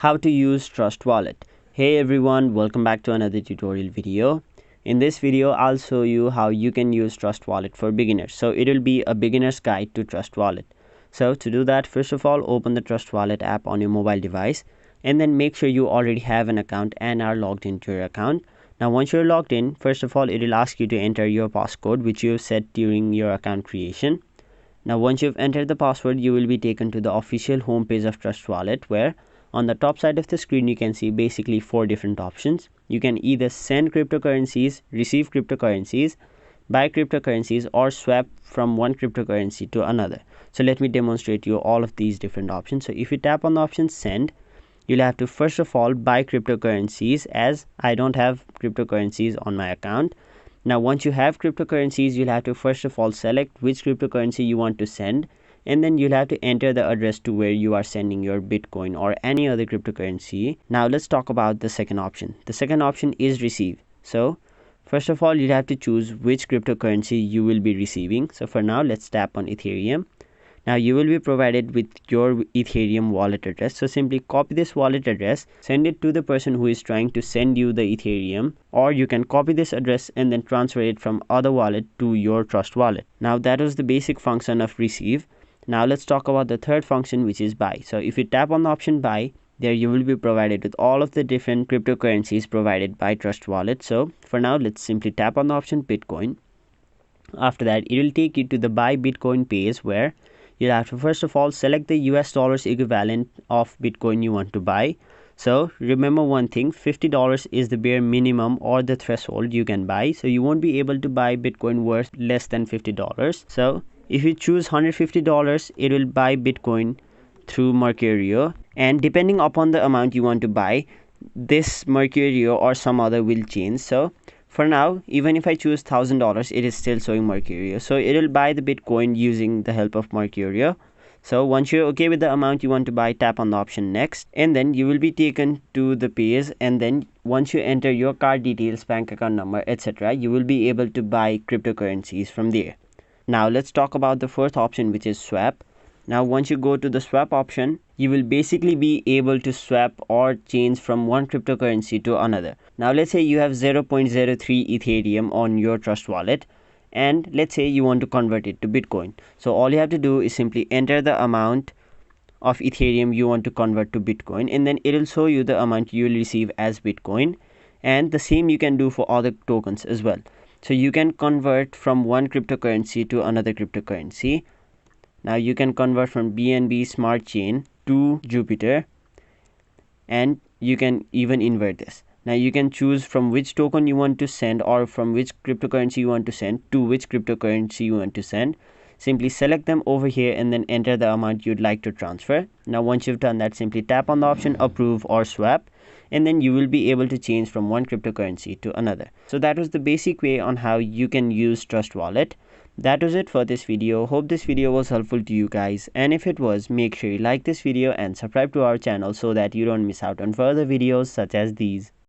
How to use Trust Wallet. Hey everyone, welcome back to another tutorial video. In this video I'll show you how you can use Trust Wallet for beginners. So it will be a beginner's guide to Trust Wallet. So to do that, first of all, open the Trust Wallet app on your mobile device and then make sure you already have an account and are logged into your account. Now once you're logged in, first of all it will ask you to enter your passcode which you've set during your account creation. Now once you've entered the password, you will be taken to the official homepage of Trust Wallet, where on the top side of the screen you can see basically 4 different options. You can either send cryptocurrencies, receive cryptocurrencies, buy cryptocurrencies, or swap from one cryptocurrency to another. So let me demonstrate you all of these different options. So if you tap on the option send, you'll have to first of all buy cryptocurrencies, as I don't have cryptocurrencies on my account. Now once you have cryptocurrencies, you'll have to first of all select which cryptocurrency you want to send, and then you'll have to enter the address to where you are sending your Bitcoin or any other cryptocurrency. Now let's talk about the second option. The second option is receive. So first of all, you'll have to choose which cryptocurrency you will be receiving. So for now, let's tap on Ethereum. Now you will be provided with your Ethereum wallet address. So simply copy this wallet address, send it to the person who is trying to send you the Ethereum, or you can copy this address and then transfer it from other wallet to your Trust Wallet. Now that was the basic function of receive. Now let's talk about the third function, which is buy. So if you tap on the option buy, there you will be provided with all of the different cryptocurrencies provided by Trust Wallet. So for now, let's simply tap on the option Bitcoin. After that, it will take you to the buy Bitcoin page, where you'll have to first of all select the US dollars equivalent of Bitcoin you want to buy. So remember one thing, $50 is the bare minimum or the threshold you can buy. So you won't be able to buy Bitcoin worth less than $50. So if you choose $150, it will buy Bitcoin through Mercurio, and depending upon the amount you want to buy, this Mercurio or some other will change. So for now, even if I choose $1,000, it is still showing Mercurio. So it will buy the Bitcoin using the help of Mercurio. So once you're okay with the amount you want to buy, tap on the option next, and then you will be taken to the page, and then once you enter your card details, bank account number, etc., you will be able to buy cryptocurrencies from there. Now let's talk about the fourth option, which is swap. Now once you go to the swap option, you will basically be able to swap or change from one cryptocurrency to another. Now let's say you have 0.03 Ethereum on your Trust Wallet, and let's say you want to convert it to Bitcoin. So all you have to do is simply enter the amount of Ethereum you want to convert to Bitcoin, and then it will show you the amount you will receive as Bitcoin. And the same you can do for other tokens as well. So you can convert from one cryptocurrency to another cryptocurrency. Now you can convert from BNB Smart Chain to Jupiter, and you can even invert this. Now you can choose from which token you want to send, or from which cryptocurrency you want to send to which cryptocurrency you want to send. Simply select them over here and then enter the amount you'd like to transfer. Now once you've done that, simply tap on the option approve or swap, and then you will be able to change from one cryptocurrency to another. So that was the basic way on how you can use Trust Wallet. That was it for this video. Hope this video was helpful to you guys, and if it was, make sure you like this video and subscribe to our channel so that you don't miss out on further videos such as these.